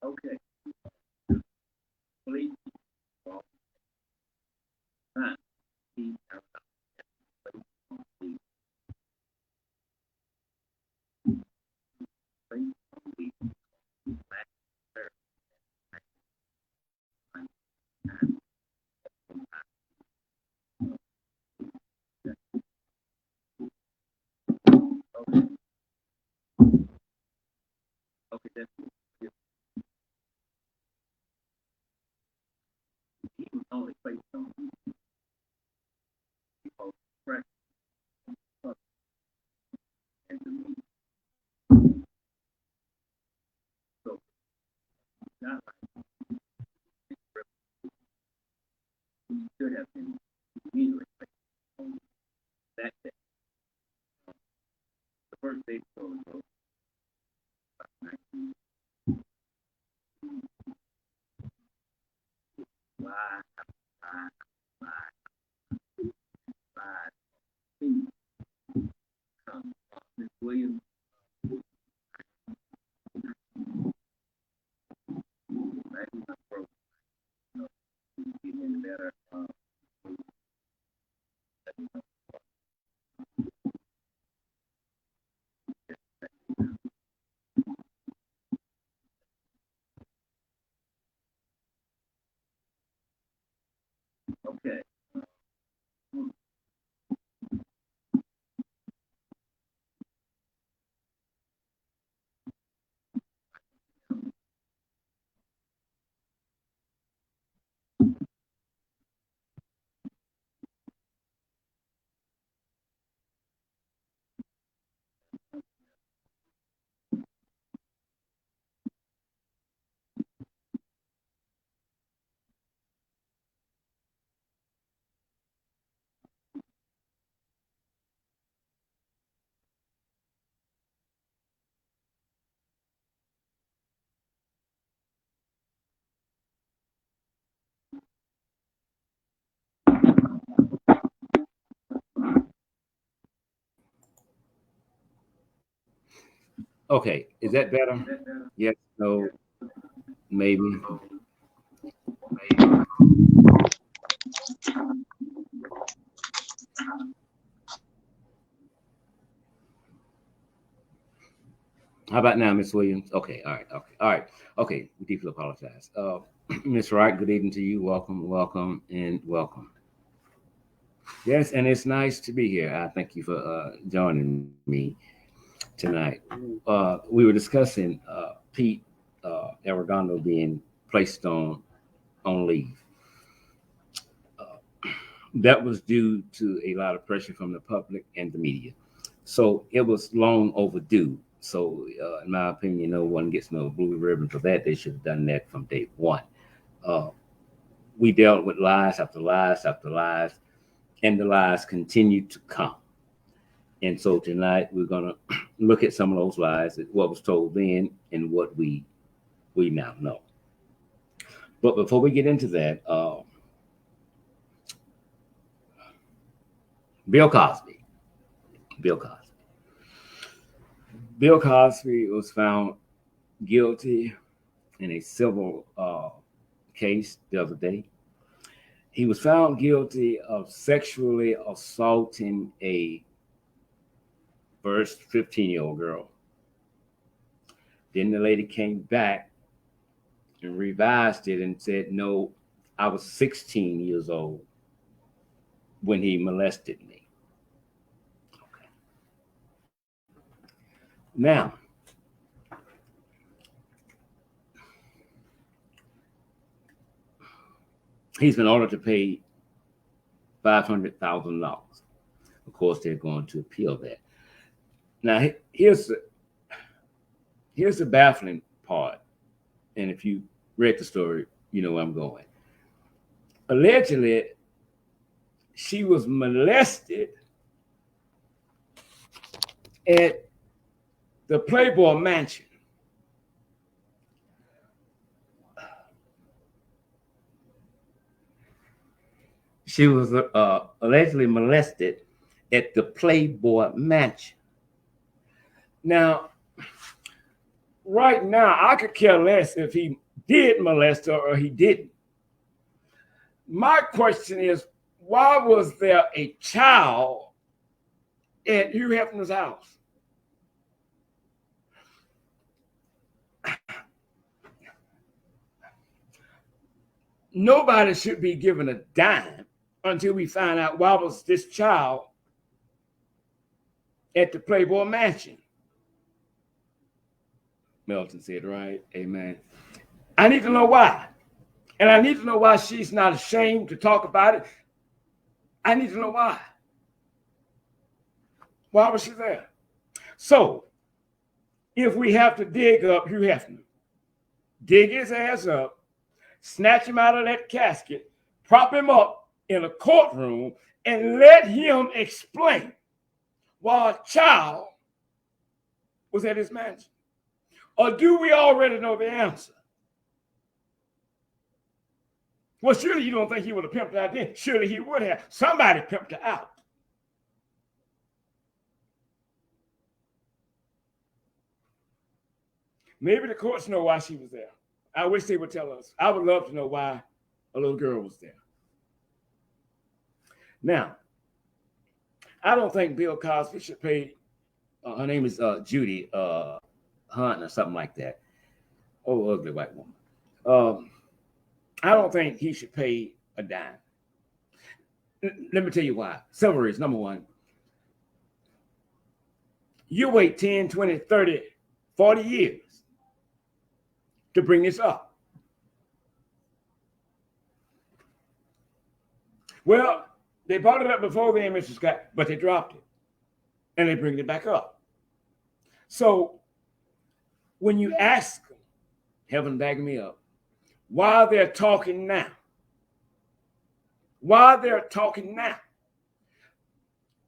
Okay, please sign. Please okay, okay, that's he was only placed on people fresh and the meat. So not like he should have been immediately placed on that day. The first day was why, why, why, why, please come. Miss Williams, right? He's not broke. You know, he's getting better. Okay. Okay, is that better? Yes, no, maybe. How about now, Miss Williams? Okay, all right, okay, all right, okay. We deeply apologize. Miss Wright, good evening to you. Welcome, welcome, and welcome. Yes, and it's nice to be here. I thank you for joining me tonight. We were discussing Pete Aragondo being placed on leave. That was due to a lot of pressure from the public and the media. So it was long overdue. So, in my opinion, no one gets no blue ribbon for that. They should have done that from day one. Uh, we dealt with lies after lies after lies, and the lies continue to come. And so tonight we're gonna look at some of those lies, what was told then, and what we now know. But before we get into that, Bill Cosby. Bill Cosby. Bill Cosby was found guilty in a civil case the other day. He was found guilty of sexually assaulting a first 15-year-old girl. Then the lady came back and revised it and said, no, I was 16 years old when he molested me. Okay. Now, he's been ordered to pay $500,000. Of course, they're going to appeal that. Now, here's the baffling part. And if you read the story, you know where I'm going. Allegedly, she was molested at the Playboy Mansion. She was allegedly molested at the Playboy Mansion. Now, right now, I could care less if he did molest her or he didn't. My question is, why was there a child at Hugh Hefner's house? Nobody should be given a dime until we find out why was this child at the Playboy Mansion. Melton said, right? Amen. I need to know why. And I need to know why she's not ashamed to talk about it. I need to know why. Why was she there? So, if we have to dig up Hugh Hefner, dig his ass up, snatch him out of that casket, prop him up in a courtroom, and let him explain why a child was at his mansion. Or do we already know the answer? Well, surely you don't think he would have pimped her out then. Surely he would have. Somebody pimped her out. Maybe the courts know why she was there. I wish they would tell us. I would love to know why a little girl was there. Now, I don't think Bill Cosby should pay, her name is Judy Hunt or something like that. Oh, ugly white woman. I don't think he should pay a dime. Let me tell you why. Several reasons. Number one, you wait 10, 20, 30, 40 years to bring this up. Well, they brought it up before then, Mr. Scott, but they dropped it. And they bring it back up. So when you ask them, heaven backing me up, why they're talking now,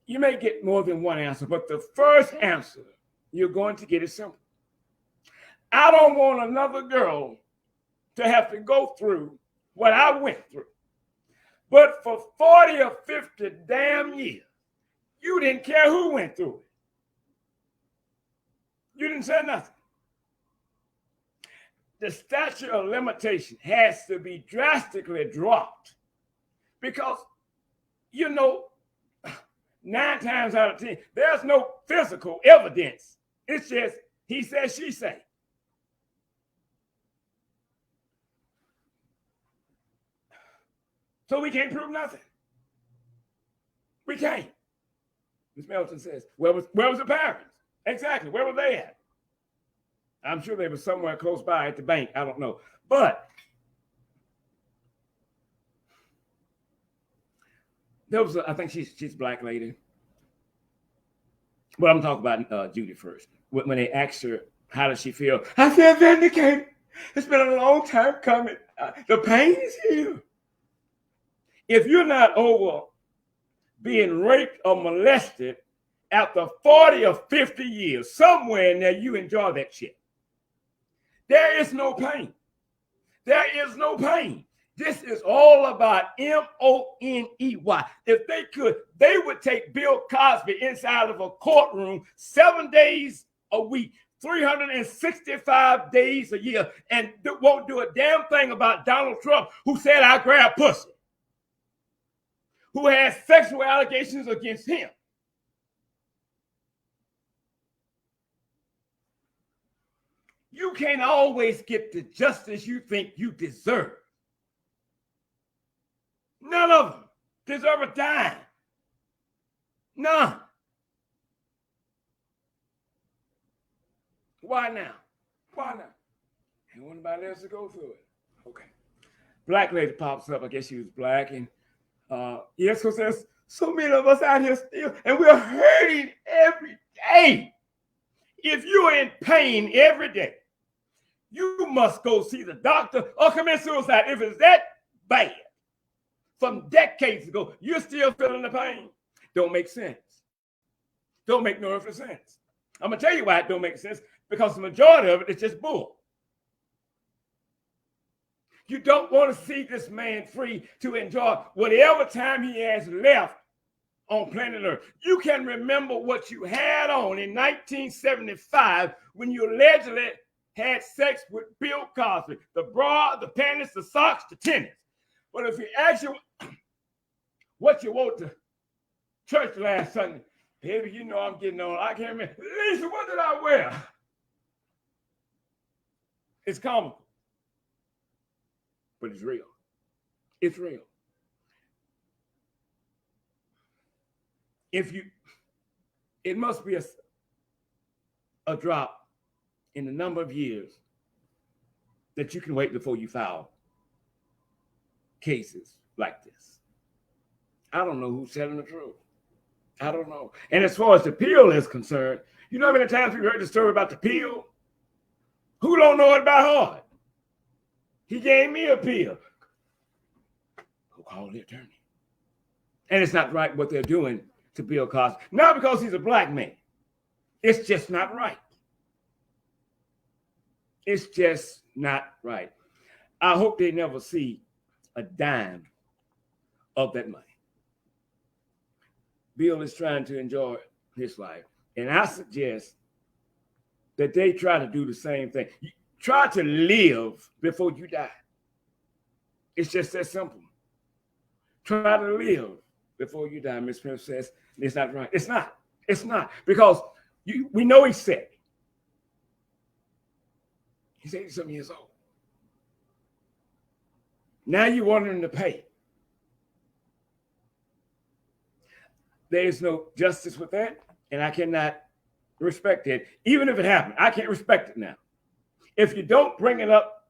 you may get more than one answer, but the first answer you're going to get is simple. I don't want another girl to have to go through what I went through. But for 40 or 50 damn years, you didn't care who went through it. You didn't say nothing. The statute of limitation has to be drastically dropped because, 9 times out of 10, there's no physical evidence. It's just he said, she said. So we can't prove nothing. We can't. Ms. Melton says, where was the parents? Exactly. Where were they at? I'm sure they were somewhere close by at the bank. I don't know. But there was, I think she's a black lady. But I'm talking about Judy first. When they asked her, how does she feel? I feel vindicated. It's been a long time coming. The pain is here. If you're not over being raped or molested after 40 or 50 years, somewhere in there you enjoy that shit. There is no pain. There is no pain. This is all about M-O-N-E-Y. If they could, they would take Bill Cosby inside of a courtroom 7 days a week, 365 days a year, and won't do a damn thing about Donald Trump, who said, I grab pussy, who has sexual allegations against him. You can't always get the justice you think you deserve. None of them deserve a dime. None. Why now? Why not? Ain't nobody else to go through it. Okay. Black lady pops up. I guess she was black, and Yes, because there's so many of us out here still, and we're hurting every day. If you're in pain every day, you must go see the doctor or commit suicide. If it's that bad, from decades ago, you're still feeling the pain. Don't make sense. Don't make no earthly sense. I'm gonna tell you why it don't make sense, because the majority of it is just bull. You don't want to see this man free to enjoy whatever time he has left on planet Earth. You can remember what you had on in 1975 when you allegedly had sex with Bill Cosby. The bra, the panties, the socks, the tennis. But if you ask you what you wore to church last Sunday, baby, you know I'm getting on. I can't remember. Lisa, what did I wear? It's comical. But it's real. It's real. It must be a drop in the number of years that you can wait before you file cases like this. I don't know who's telling the truth. I don't know. And as far as the pill is concerned, you know how many times we've heard the story about the pill? Who don't know it by heart? He gave me a pill. Go call the attorney. And it's not right what they're doing to Bill Cosby. Not because he's a black man. It's just not right. It's just not right. I hope they never see a dime of that money. Bill is trying to enjoy his life. And I suggest that they try to do the same thing. Try to live before you die. It's just that simple. Try to live before you die. Miss Smith says it's not right. It's not. It's not. Because we know he's sick. He's 80-something years old. Now you want him to pay. There is no justice with that, and I cannot respect it. Even if it happened, I can't respect it now. If you don't bring it up,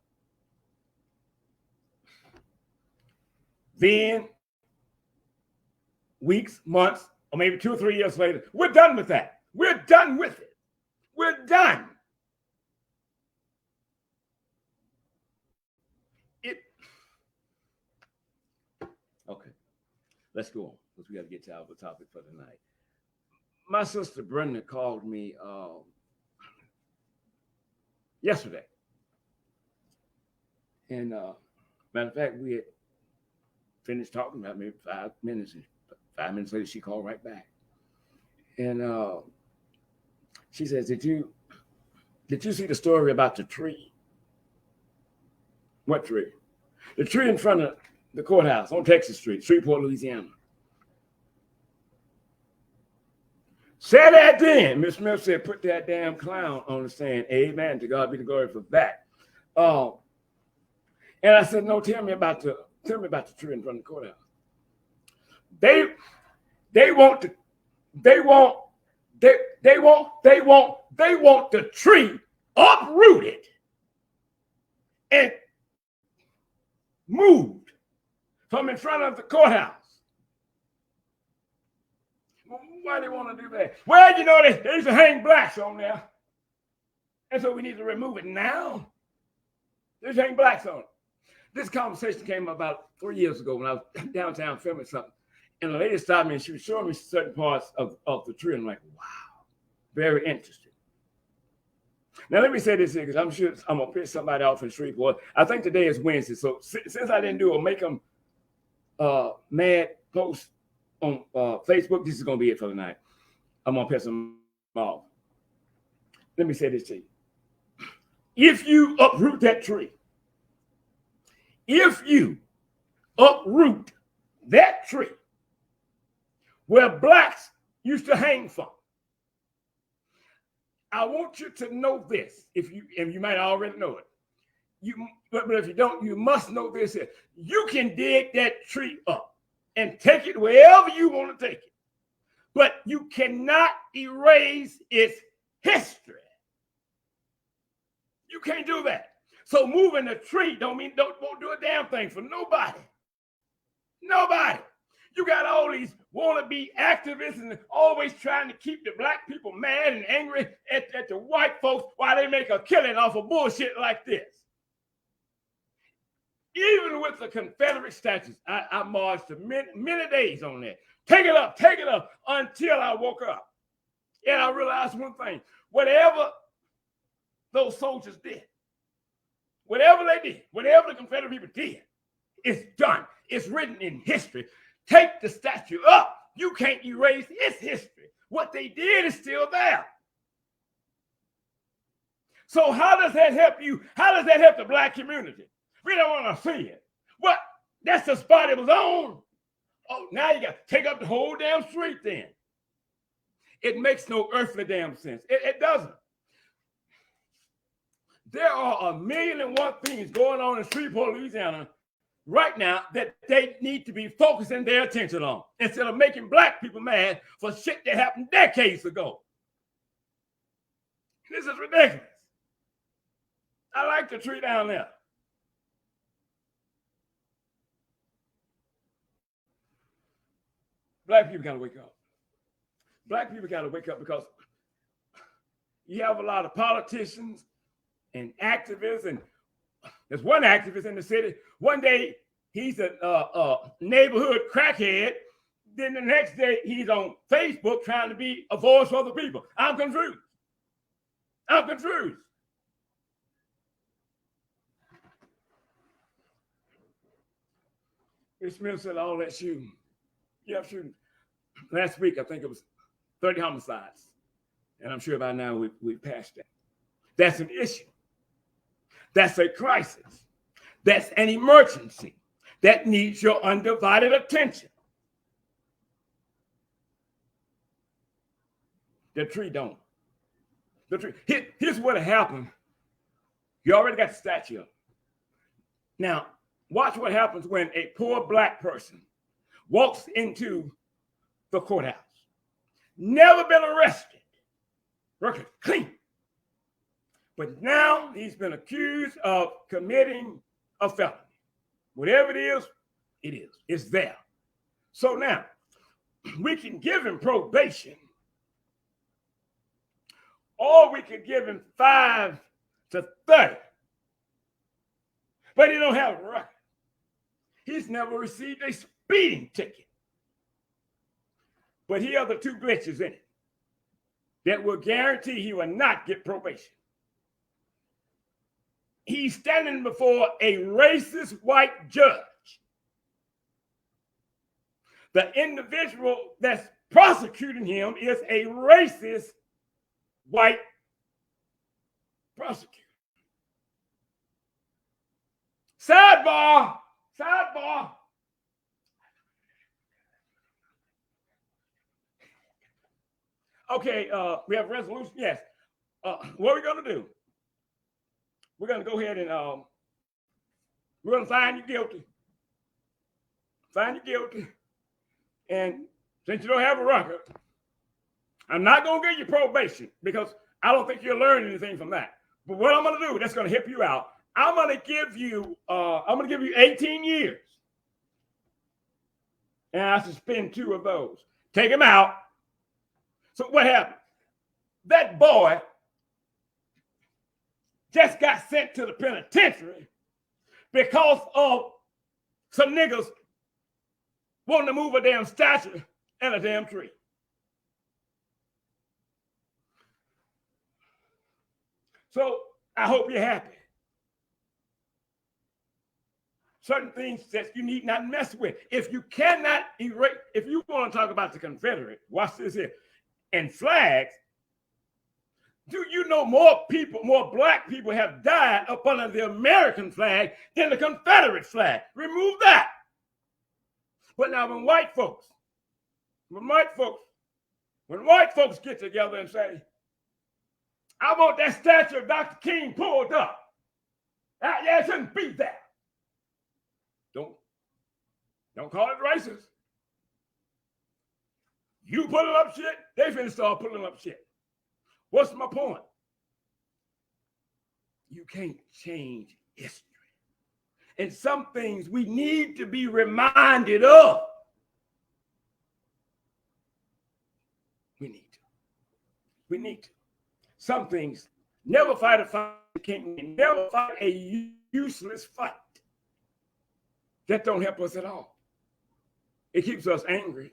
then weeks, months, or maybe 2 or 3 years later, we're done with that. We're done with it. We're done. Okay, let's go on, because we got to get to our topic for tonight. My sister Brenda called me yesterday. And matter of fact, we had finished talking about maybe 5 minutes. And 5 minutes later, she called right back. And she says, did you see the story about the tree? What tree? The tree in front of the courthouse on Texas Street, Shreveport, Louisiana. Say that then. Miss Smith said, put that damn clown on the stand. Amen. To God be the glory for that. And I said, no, tell me about the tree in front of the courthouse. They want the tree uprooted and moved from in front of the courthouse. Why do they want to do that? Well, you know, they used to hang blacks on there. And so we need to remove it now. They used to hang blacks on it. This conversation came about 3 years ago when I was downtown filming something. And the lady stopped me and she was showing me certain parts of the tree. And I'm like, wow, very interesting. Now, let me say this here, because I'm sure I'm going to piss somebody off in Shreveport. I think today is Wednesday. So since I didn't do a make them mad post on Facebook, this is going to be it for the night. I'm going to piss them off. Let me say this to you. If you uproot that tree, if you uproot that tree where blacks used to hang from, I want you to know this. If you might already know it, but if you don't, you must know this. You can dig that tree up and take it wherever you want to take it, but you cannot erase its history. You can't do that. So moving a tree won't do a damn thing for nobody. Nobody. You got all these wannabe activists and always trying to keep the black people mad and angry at the white folks while they make a killing off of bullshit like this. Even with the Confederate statues, I marched many days on that. Take it up until I woke up. And I realized one thing: whatever those soldiers did, whatever they did, whatever the Confederate people did, it's done. It's written in history. Take the statue up. You can't erase its history. What they did is still there. So how does that help you? How does that help the black community? We don't want to see it. What? That's the spot it was on. Oh, now you got to take up the whole damn street then. It makes no earthly damn sense. It doesn't. There are 1,000,001 things going on in Shreveport, Louisiana right now that they need to be focusing their attention on instead of making black people mad for shit that happened decades ago. This is ridiculous. I like the tree down there. Black people got to wake up. Black people got to wake up because you have a lot of politicians and activists, and there's one activist in the city. One day he's a neighborhood crackhead. Then the next day he's on Facebook trying to be a voice for the people. I'm confused. Rich Smith said all that shooting. Yeah, shooting. Last week, I think it was 30 homicides. And I'm sure by now we've passed that. That's an issue. That's a crisis. That's an emergency that needs your undivided attention. The tree don't. The tree. Here's what happened. You already got the statue up. Now, watch what happens when a poor black person walks into the courthouse. Never been arrested. Record clean. But now he's been accused of committing a felony. Whatever it is, it is. It's there. So now, we can give him probation, or we could give him 5 to 30. But he don't have a record. He's never received a speeding ticket. But here are the 2 glitches in it that will guarantee he will not get probation. He's standing before a racist white judge. The individual that's prosecuting him is a racist white prosecutor. Sidebar. Okay, we have a resolution. Yes. What are we going to do? We're going to go ahead and we're going to find you guilty. And since you don't have a record, I'm not going to give you probation because I don't think you'll learn anything from that. But what I'm going to do, that's going to help you out. I'm going to give you 18 years. And I suspend 2 of those. Take them out. So what happened? That boy just got sent to the penitentiary because of some niggas wanting to move a damn statue and a damn tree. So I hope you're happy. Certain things that you need not mess with. If you cannot erase, if you want to talk about the Confederate, watch this here, and flags, do you know more black people have died up under the American flag than the Confederate flag? Remove that. But now when white folks get together and say, I want that statue of Dr. King pulled up. Yeah, it shouldn't be there. Don't call it racist. You pulling up shit, they finna start pulling up shit. What's my point? You can't change history. And some things we need to be reminded of. We need to. Some things, never fight a fight you can't win. Never fight a useless fight. That don't help us at all. It keeps us angry.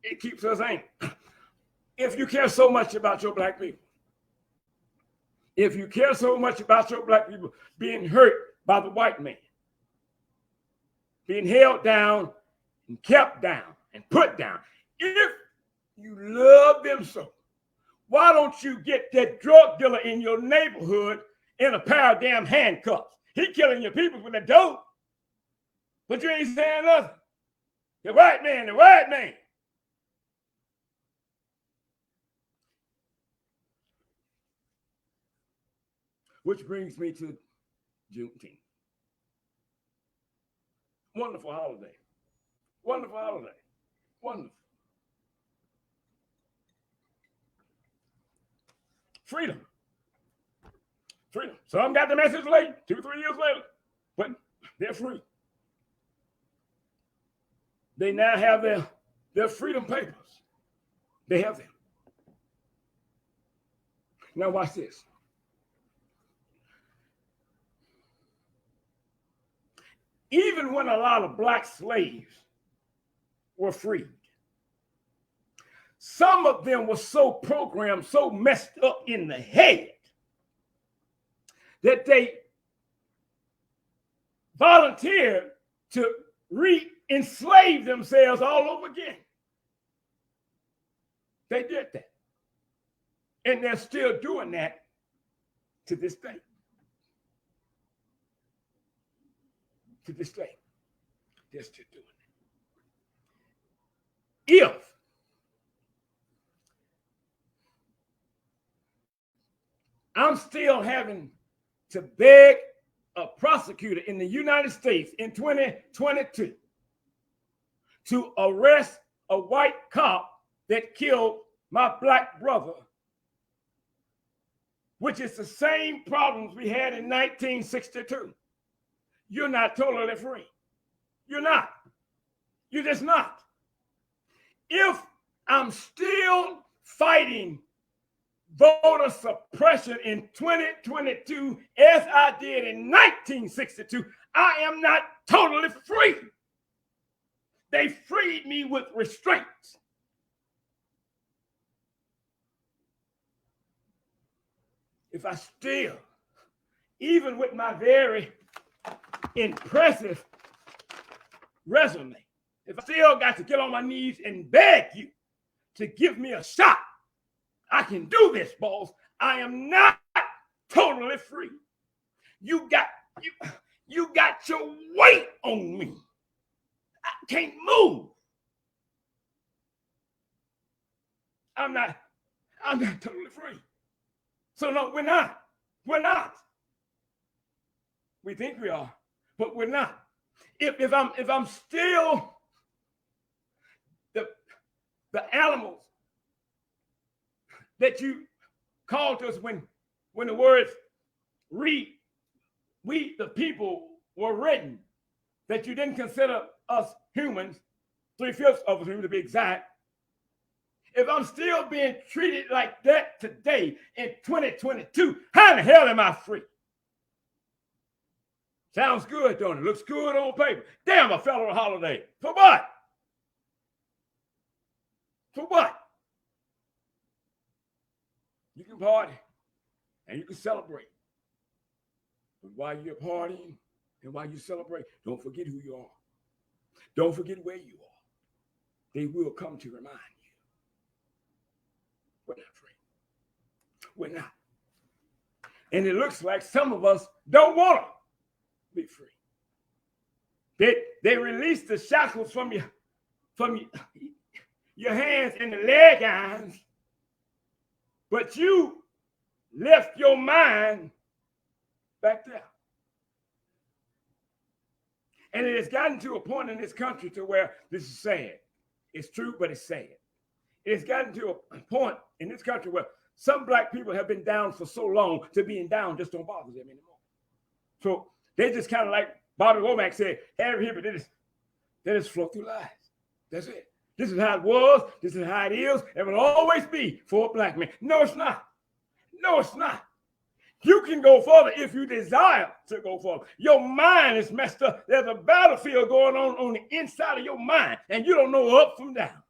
It keeps us angry. If you care so much about your black people, if you care so much about your black people being hurt by the white man, being held down and kept down and put down, if you love them so, why don't you get that drug dealer in your neighborhood in a pair of damn handcuffs? He killing your people with the dope, but you ain't saying nothing. The white man, the white man. Which brings me to Juneteenth. Wonderful holiday. Wonderful holiday. Wonderful. Freedom. Freedom. Some got the message late, 2-3 years later, but they're free. They now have their freedom papers. They have them. Now watch this. Even when a lot of black slaves were freed, some of them were so programmed, so messed up in the head that they volunteered to re-enslave themselves all over again. They did that. And they're still doing that to this day. To this day, they're still doing it. If I'm still having to beg a prosecutor in the United States in 2022 to arrest a white cop that killed my black brother, which is the same problems we had in 1962. You're not totally free. You're not. You're just not. If I'm still fighting voter suppression in 2022 as I did in 1962, I am not totally free. They freed me with restraints. If I still, even with my very impressive resume, if I still got to get on my knees and beg you to give me a shot, I can do this, boss. I am not totally free. You got your weight on me. I can't move. I'm not totally free. So no, we're not. We're not. We think we are, but we're not. If I'm still the animals that you called us when the words we the people were written, that you didn't consider us humans, 3/5 of us to be exact. If I'm still being treated like that today in 2022, how in the hell am I free? Sounds good, don't it? Looks good on paper. Damn, a federal holiday. For what? For what? You can party and you can celebrate. But while you're partying and while you celebrate, don't forget who you are. Don't forget where you are. They will come to remind you. We're not free. We're not. And it looks like some of us don't want to be free. They released the shackles from your hands and the leg irons, but you left your mind back there. And it has gotten to a point in this country to where this is sad. It's true, but it's sad. It's gotten to a point in this country where some black people have been down for so long to being down just don't bother them anymore. So they just kind of like Bobby Womack said, every here, but they just flow through life. That's it. This is how it was. This is how it is. It will always be for a black man. No, it's not. No, it's not. You can go further if you desire to go further. Your mind is messed up. There's a battlefield going on the inside of your mind, and you don't know up from down.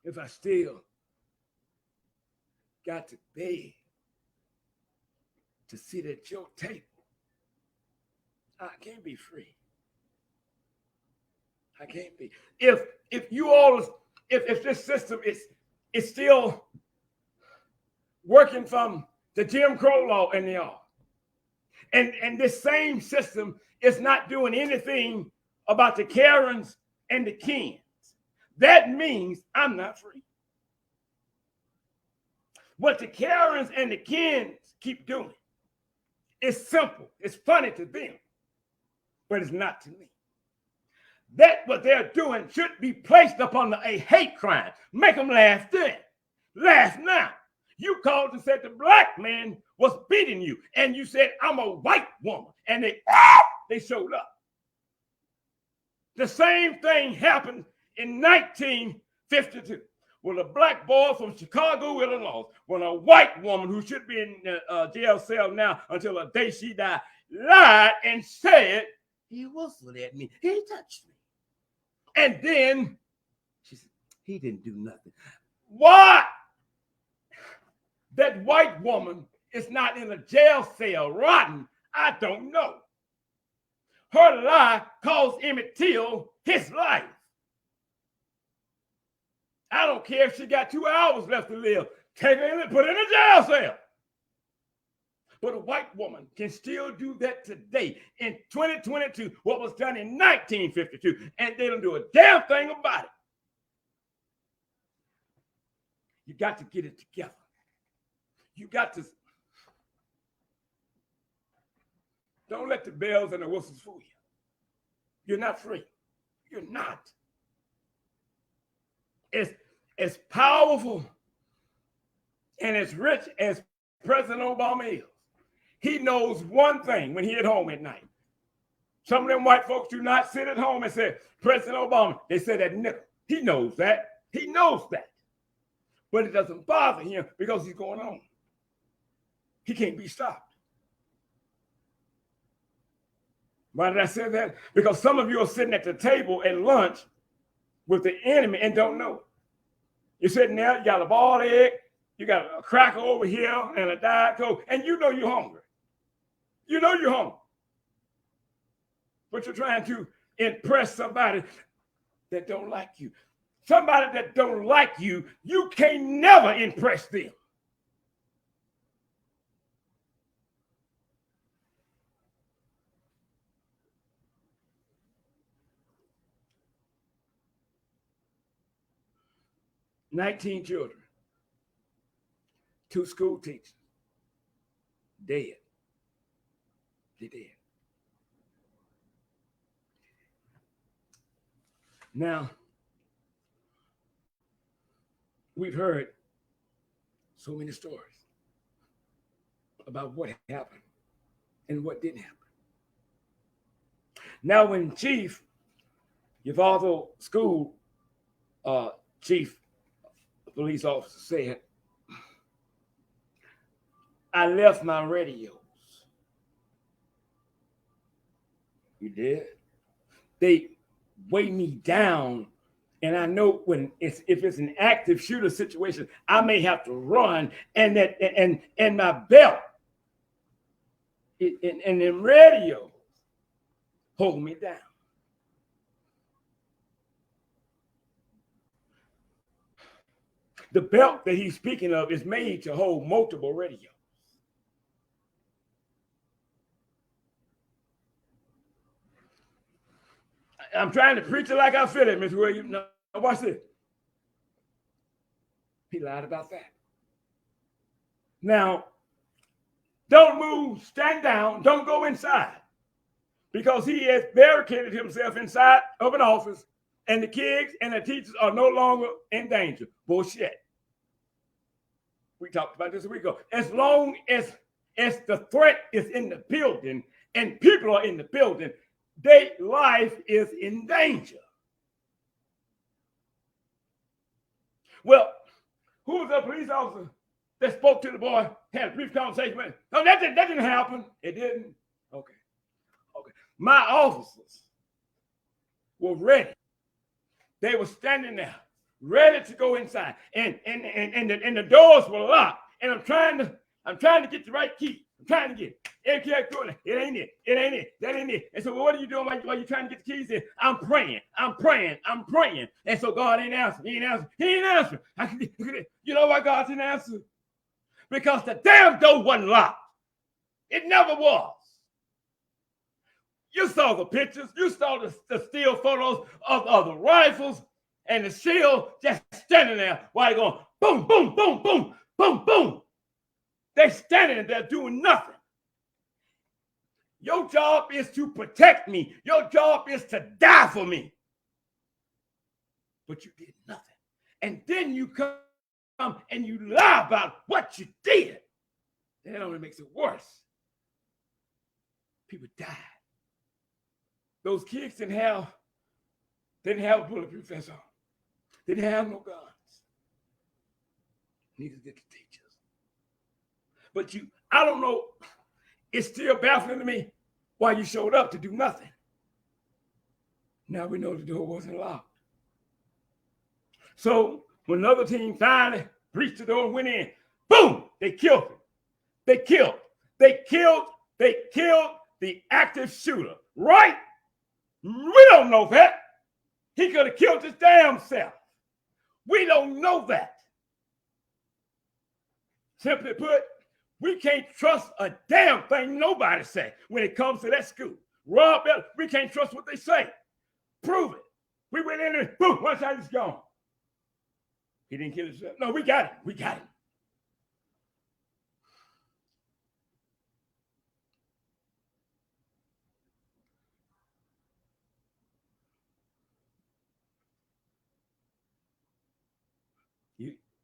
If I still got to beg to sit at your table, I can't be free. I can't be. If you all, if this system is still working from the Jim Crow law in the yard, and this same system is not doing anything about the Karens and the Kens, that means I'm not free. What the Karens and the Kens keep doing, it's simple. It's funny to them, but it's not to me. That what they're doing should be placed upon a hate crime. Make them laugh then. Laugh now. You called and said the black man was beating you, and you said, I'm a white woman, and they showed up. The same thing happened in 1952. When a black boy from Chicago, Illinois, when a white woman who should be in a jail cell now until the day she died, lied and said, he whistled at me, he touched me. And then she said, he didn't do nothing. Why that white woman is not in a jail cell rotten, I don't know. Her lie cost Emmett Till his life. I don't care if she got 2 hours left to live. Take her in and put her in a jail cell. But a white woman can still do that today in 2022, what was done in 1952, and they don't do a damn thing about it. You got to get it together. You got to. Don't let the bells and the whistles fool you. You're not free. You're not. As powerful and as rich as President Obama is, he knows one thing when he at home at night. Some of them white folks do not sit at home and say, President Obama, they said that nickel. He knows that. He knows that. But it doesn't bother him because he's going on. He can't be stopped. Why did I say that? Because some of you are sitting at the table at lunch with the enemy and don't know it. You're sitting there, you got a boiled egg, you got a cracker over here and a Diet Coke, and you know you're hungry. You know you're hungry. But you're trying to impress somebody that don't like you. Somebody that don't like you, you can never impress them. "19 children, 2 school teachers, dead. They dead. Now, we've heard so many stories about what happened and what didn't happen. Now, when Chief Uvalde School chief police officer said, I left my radios. You did? They weigh me down. And I know when if it's an active shooter situation, I may have to run, and my belt and the radio hold me down. The belt that he's speaking of is made to hold multiple radios. I'm trying to preach it like I feel it, Miss Williams. Now, watch this. He lied about that. Now, don't move, stand down, don't go inside, because he has barricaded himself inside of an office and the kids and the teachers are no longer in danger. Bullshit. We talked about this a week ago. As long as the threat is in the building and people are in the building, their life is in danger. Well, who was the police officer that spoke to the boy, had a brief conversation with him? No, that didn't happen. It didn't? Okay. My officers were ready. They were standing there, ready to go inside. And the doors were locked. And I'm trying to get the right key. I'm trying to get it. It ain't it. It ain't it. That ain't it. And so what are you doing while you're trying to get the keys in? I'm praying. And so God ain't answering. He ain't answering. You know why God didn't answer? Because the damn door wasn't locked. It never was. You saw the pictures. You saw the still photos of the rifles and the shield just standing there while you're going boom, boom, boom, boom, boom, boom. They're standing there doing nothing. Your job is to protect me. Your job is to die for me. But you did nothing. And then you come and you lie about what you did. That only makes it worse. People died. Those kids didn't have a bulletproof vest on. They didn't have no guns. Neither did the teachers. But I don't know, it's still baffling to me why you showed up to do nothing. Now we know the door wasn't locked. So when another team finally breached the door and went in, boom, they killed him. They killed the active shooter, right? We don't know that. He could have killed his damn self. We don't know that. Simply put, we can't trust a damn thing nobody say when it comes to that school. Rob Bell, we can't trust what they say. Prove it. We went in there, boom, one side is gone. He didn't kill himself. No, we got him.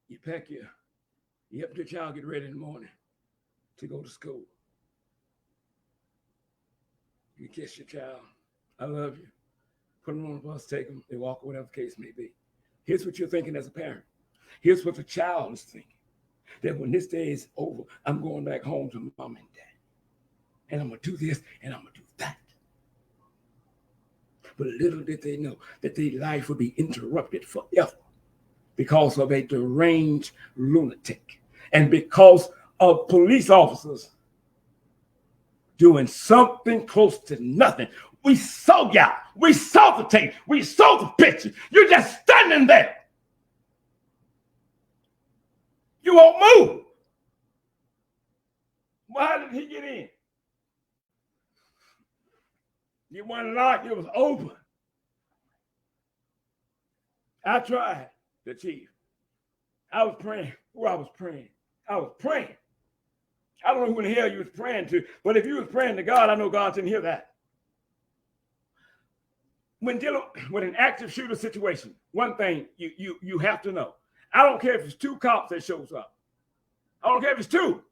You pack you help your child get ready in the morning to go to school. You kiss your child. I love you. Put them on the bus, take them, they walk, whatever the case may be. Here's what you're thinking as a parent. Here's what the child is thinking. That when this day is over, I'm going back home to mom and dad. And I'm going to do this and I'm going to do that. But little did they know that their life would be interrupted forever because of a deranged lunatic and because of police officers doing something close to nothing. We saw y'all. We saw the tape. We saw the picture. You're just standing there. You won't move. Why did he get in? You wasn't locked. It was open. I tried, the chief. I was praying. I was praying. I don't know who in the hell you was praying to, but if you was praying to God, I know God didn't hear that. When dealing with an active shooter situation, one thing you have to know. I don't care if it's 2 cops that shows up. I don't care if it's 2.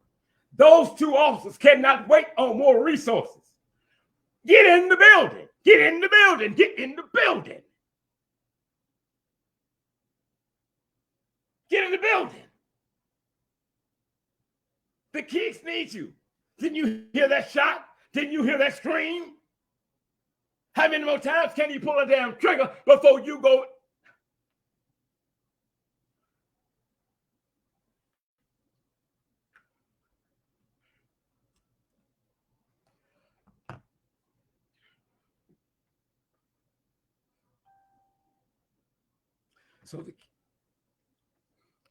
Those 2 officers cannot wait on more resources. Get in the building. Get in the building. Get in the building. Get in the building. The kids need you. Didn't you hear that shot? Didn't you hear that scream? How many more times can you pull a damn trigger before you go?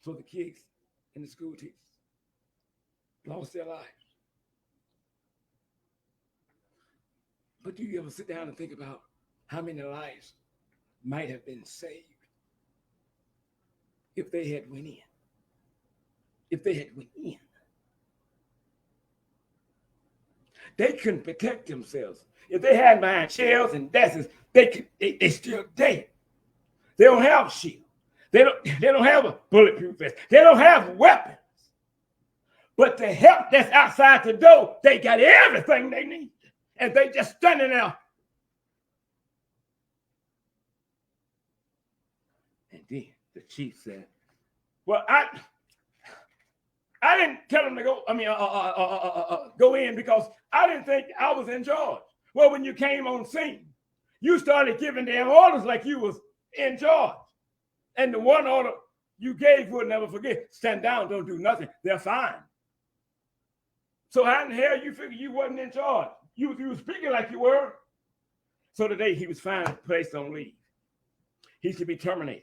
So the kids and the school teachers lost their lives. But do you ever sit down and think about how many lives might have been saved if they had went in? If they had went in. They couldn't protect themselves. If they had behind shells and desks, they still dead. They don't have a shield. They don't have a bulletproof vest. They don't have weapons. But the help that's outside the door, they got everything they need. And they just standing there. And then the chief said, well, I didn't tell him to go, go in because I didn't think I was in charge. Well, when you came on scene, you started giving them orders like you was in charge. And the one order you gave would never forget. Stand down, don't do nothing. They're fine. So how in the hell you figure you wasn't in charge? You were speaking like you were. So today he was finally placed on leave. He should be terminated.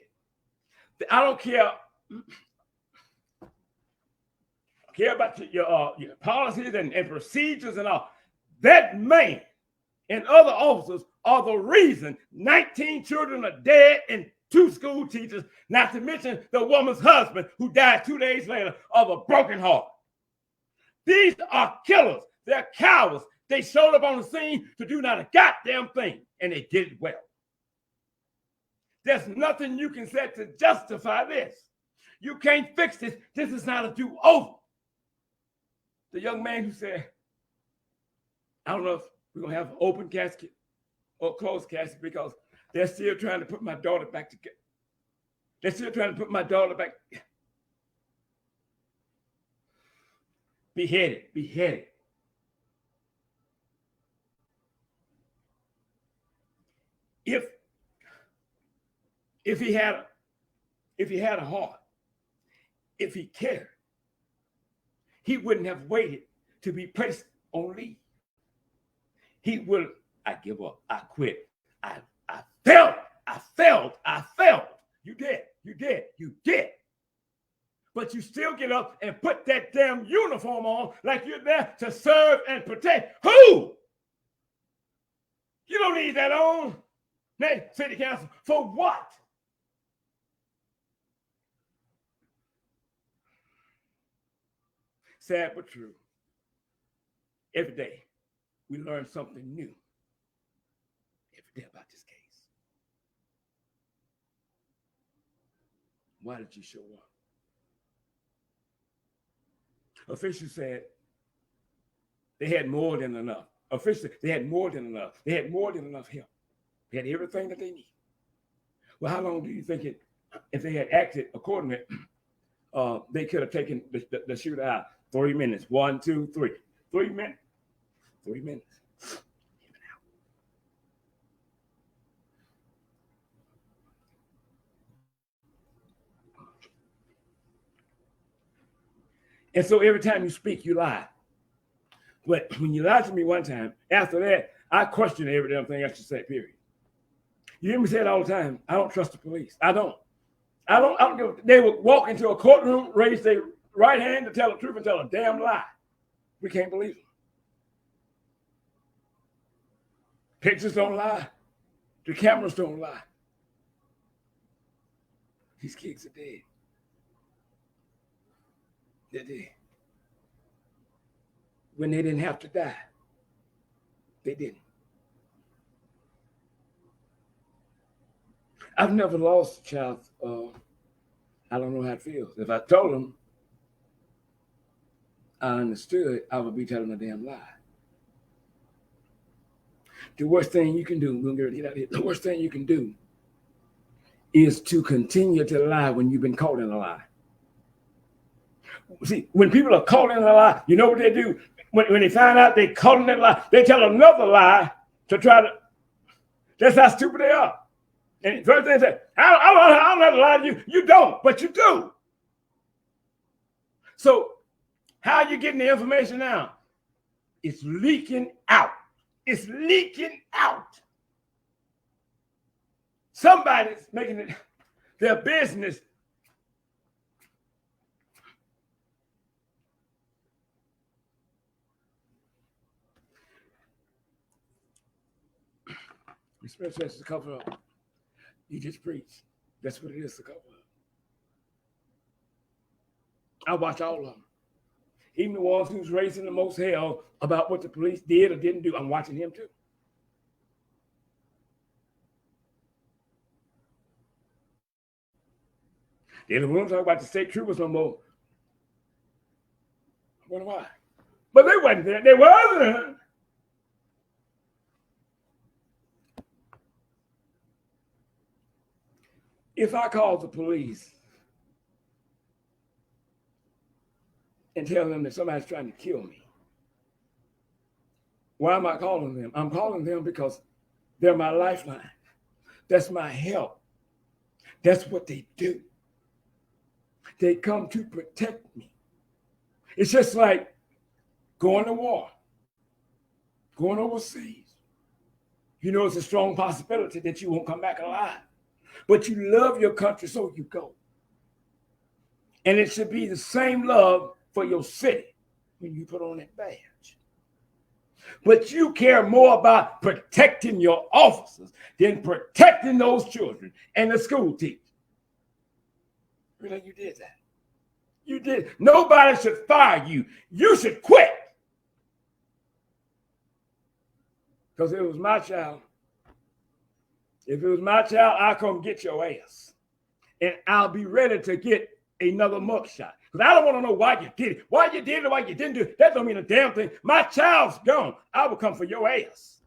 I don't care about your policies and procedures and all. That man and other officers are the reason 19 children are dead and 2 school teachers, not to mention the woman's husband who died 2 days later of a broken heart. These are killers. They're cowards. They showed up on the scene to do not a goddamn thing, and they did it well. There's nothing you can say to justify this. You can't fix this. This is not a do-over. The young man who said, I don't know if we're going to have an open casket or closed casket because they're still trying to put my daughter back together. They're still trying to put my daughter back. Beheaded. If he had a heart, if he cared, he wouldn't have waited to be placed on leave. He would, I give up, I quit, I failed. You did. But you still get up and put that damn uniform on like you're there to serve and protect. Who? You don't need that on. City council, for what? Sad but true. Every day we learn something new. Every day about this case. Why did you show up? Officials said they had more than enough. Officials, they had more than enough. They had more than enough help. They had everything that they need. Well, how long do you think if they had acted accordingly, they could have taken the shooter out? 3 minutes. 1, 2, 3. 3 minutes. 3 minutes. And so every time you speak, you lie. But when you lied to me one time, after that, I question every damn thing else you say, period. You hear me say it all the time. I don't trust the police. I don't give. They would walk into a courtroom, raise their right hand to tell the truth and tell a damn lie. We can't believe them. Pictures don't lie. The cameras don't lie. These kids are dead. They're dead. When they didn't have to die, they didn't. I've never lost a child. I don't know how it feels. If I told them I understood, I would be telling a damn lie. The worst thing you can do, the worst thing you can do is to continue to lie when you've been caught in a lie. See, when people are caught in a lie, you know what they do? When they find out they caught in that lie, they tell another lie to try to. That's how stupid they are. And first they say, I don't have to lie to you. You don't, but you do. So how are you getting the information now? It's leaking out. It's leaking out. Somebody's making it their business. Especially as a cover up. You just preach. That's what it is to cover up. I watch all of them. Even the ones who's raising the most hell about what the police did or didn't do. I'm watching him too. They don't want to talk about the state troopers no more. I wonder why. But they wasn't there. They wasn't. If I call the police and tell them that somebody's trying to kill me, why am I calling them? I'm calling them because they're my lifeline. That's my help. That's what they do. They come to protect me. It's just like going to war, going overseas. You know, it's a strong possibility that you won't come back alive. But you love your country, so you go. And it should be the same love for your city when you put on that badge. But you care more about protecting your officers than protecting those children and the school teachers. Really, you did that. You did. Nobody should fire you. You should quit. Because if it was my child, I'll come get your ass. And I'll be ready to get another mugshot. Because I don't want to know why you did it. Why you did it, why you didn't do it. That don't mean a damn thing. My child's gone. I will come for your ass.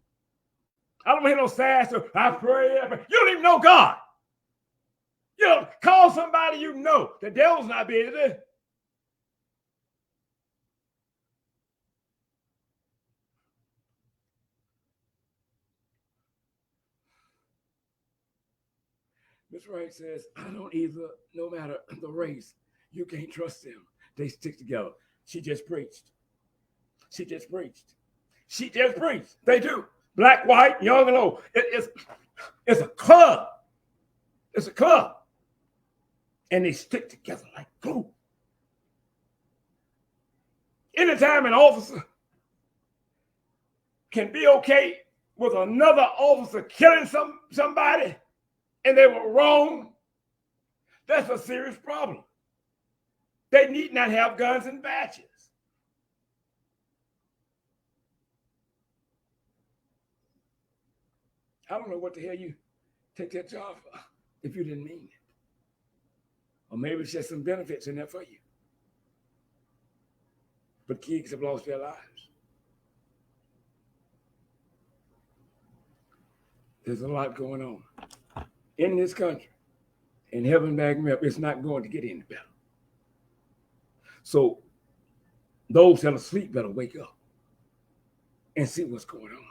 I don't hear no sass or I pray. You don't even know God. You know, call somebody you know. The devil's not busy. Miss Wright says, I don't either, no matter the race, you can't trust them. They stick together. She just preached. She just preached. She just preached. They do. Black, white, young and old. It's a club. It's a club. And they stick together like glue. Anytime an officer can be okay with another officer killing somebody, and they were wrong, that's a serious problem. They need not have guns and badges. I don't know what the hell you take that job for if you didn't mean it. Or maybe it's just some benefits in there for you. But kids have lost their lives. There's a lot going on in this country, and heaven back me up, it's not going to get any better. So those that are asleep better wake up and see what's going on.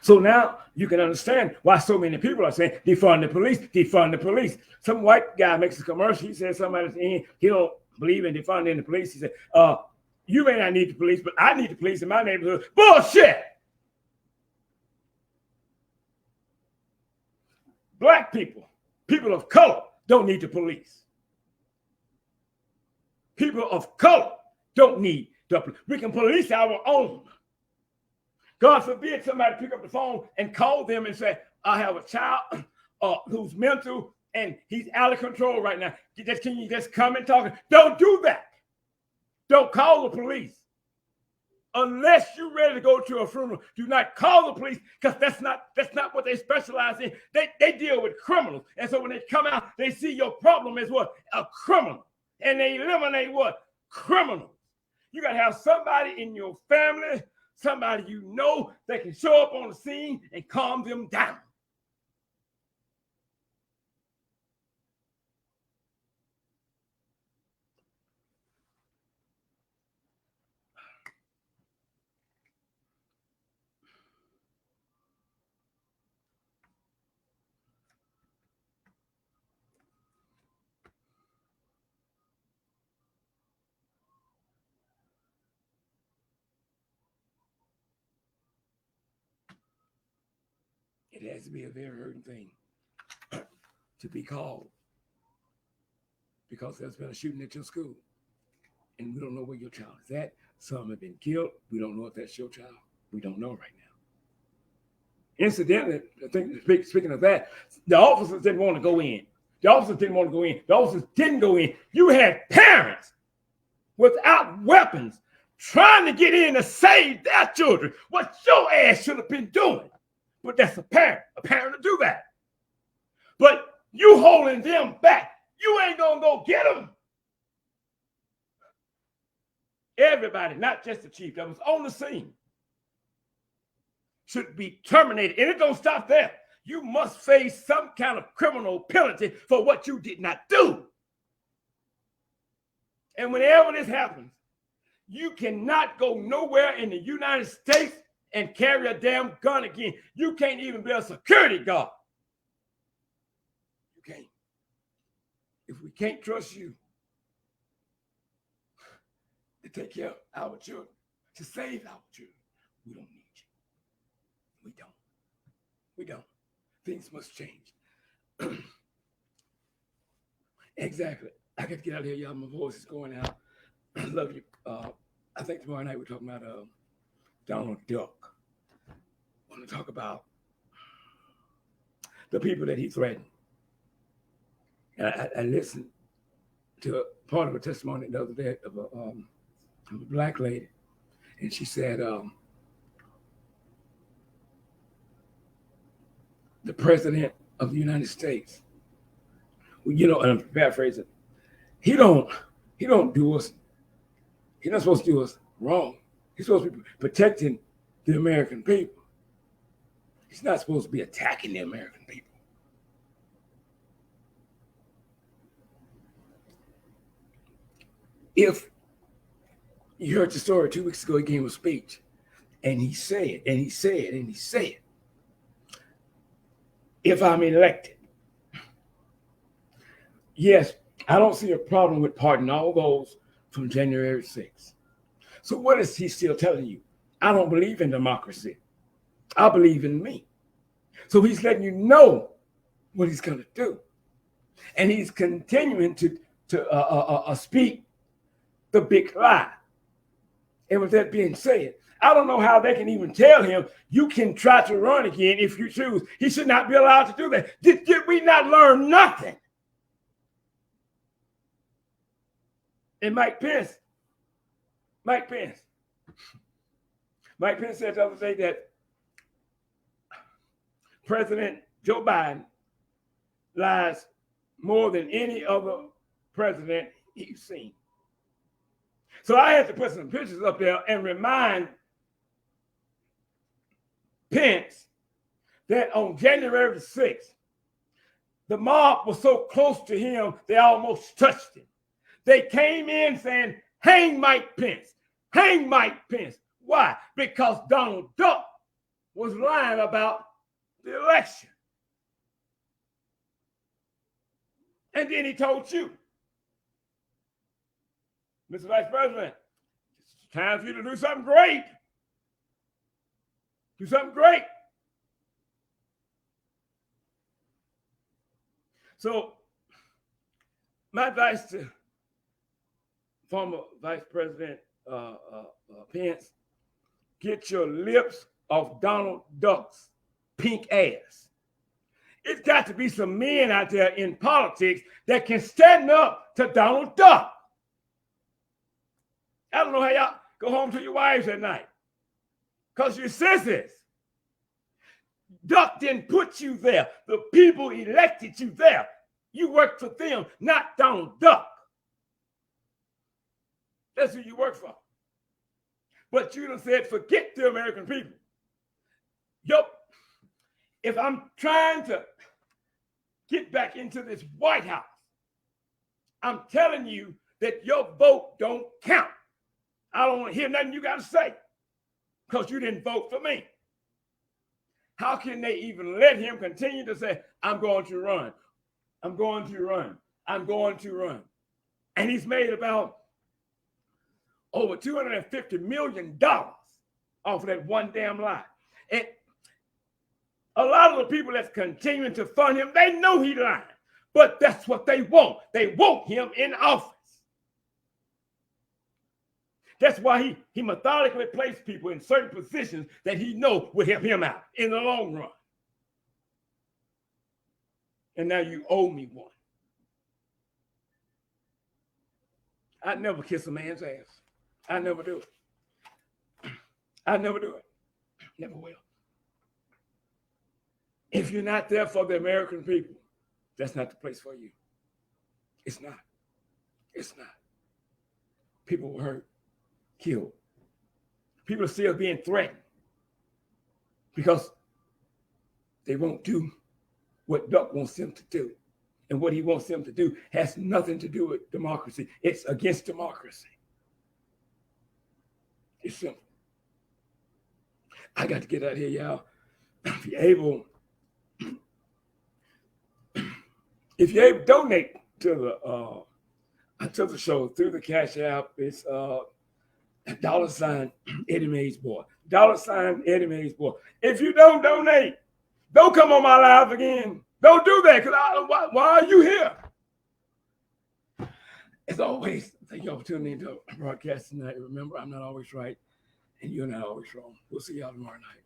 So now you can understand why so many people are saying, defund the police, defund the police. Some white guy makes a commercial. He says somebody's in, he don't believe in defunding the police. He said, you may not need the police, but I need the police in my neighborhood. Bullshit. Black people, people of color, don't need the police. People of color don't need the police. We can police our own. God forbid somebody pick up the phone and call them and say, I have a child who's mental and he's out of control right now. Can you just come and talk? Don't do that. Don't call the police. Unless you're ready to go to a funeral, do not call the police, because that's not what they specialize in. They deal with criminals. And so when they come out, they see your problem is what? A criminal. And they eliminate what? Criminals. You got to have somebody in your family, somebody you know that can show up on the scene and calm them down. It has to be a very hurting thing to be called, because there's been a shooting at your school and we don't know where your child is at. Some have been killed. We don't know if that's your child. We don't know right now. Incidentally, I think speaking of that, the officers didn't want to go in. The officers didn't want to go in. The officers didn't go in. You had parents without weapons trying to get in to save their children. What your ass should have been doing. But that's a parent to do that. But you holding them back. You ain't gonna go get them. Everybody, not just the chief that was on the scene, should be terminated. And it don't stop there. You must face some kind of criminal penalty for what you did not do. And whenever this happens, you cannot go nowhere in the United States and carry a damn gun again. You can't even be a security guard. You can't. If we can't trust you to take care of our children, to save our children, we don't need you. We don't. We don't. Things must change. Exactly. I got to get out of here, y'all. My voice is going out. I love you. I think tomorrow night we're talking about Donald Duck. I want to talk about the people that he threatened. And I listened to a part of a testimony the other day of a black lady, and she said, the president of the United States, you know, and I'm paraphrasing, he don't do us, he's not supposed to do us wrong. He's supposed to be protecting the American people. He's not supposed to be attacking the American people. If you heard the story 2 weeks ago, he gave a speech, and he said, if I'm elected, yes, I don't see a problem with pardoning all those from January 6th. So what is he still telling you? I don't believe in democracy. I believe in me. So he's letting you know what he's going to do. And he's continuing to speak the big lie. And with that being said, I don't know how they can even tell him you can try to run again if you choose. He should not be allowed to do that. Did we not learn nothing? And Mike Pence said the other day that President Joe Biden lies more than any other president he's seen. So I had to put some pictures up there and remind Pence that on January the 6th, the mob was so close to him, they almost touched him. They came in saying, hang Mike Pence, hang Mike Pence. Why? Because Donald Duck was lying about the election. And then he told you, Mr. Vice President, it's time for you to do something great. Do something great. So my advice to former Vice President Pence, get your lips off Donald Duck's pink ass. It's got to be some men out there in politics that can stand up to Donald Duck. I don't know how y'all go home to your wives at night because you're sissies. Duck didn't put you there. The people elected you there. You worked for them, not Donald Duck. That's who you work for. But you done said, forget the American people. If I'm trying to get back into this White House, I'm telling you that your vote don't count. I don't want to hear nothing you got to say because you didn't vote for me. How can they even let him continue to say, I'm going to run, I'm going to run, I'm going to run? And he's made about over $250 million off of that one damn lie. And a lot of the people that's continuing to fund him, they know he's lying, but that's what they want. They want him in office. That's why he methodically placed people in certain positions that he know will help him out in the long run. And now you owe me one. I'd never kiss a man's ass. I never do it. I never do it. Never will. If you're not there for the American people, that's not the place for you. It's not. It's not. People were hurt, killed. People are still being threatened because they won't do what Duck wants them to do. And what he wants them to do has nothing to do with democracy. It's against democracy. It's simple. I got to get out of here, y'all. If you're able, donate to the show through the Cash App. It's $ Eddie Mays Boy. $ Eddie Mays Boy. If you don't donate, don't come on my live again. Don't do that, because why are you here? As always, thank y'all for tuning into the broadcast tonight. Remember, I'm not always right, and you're not always wrong. We'll see y'all tomorrow night.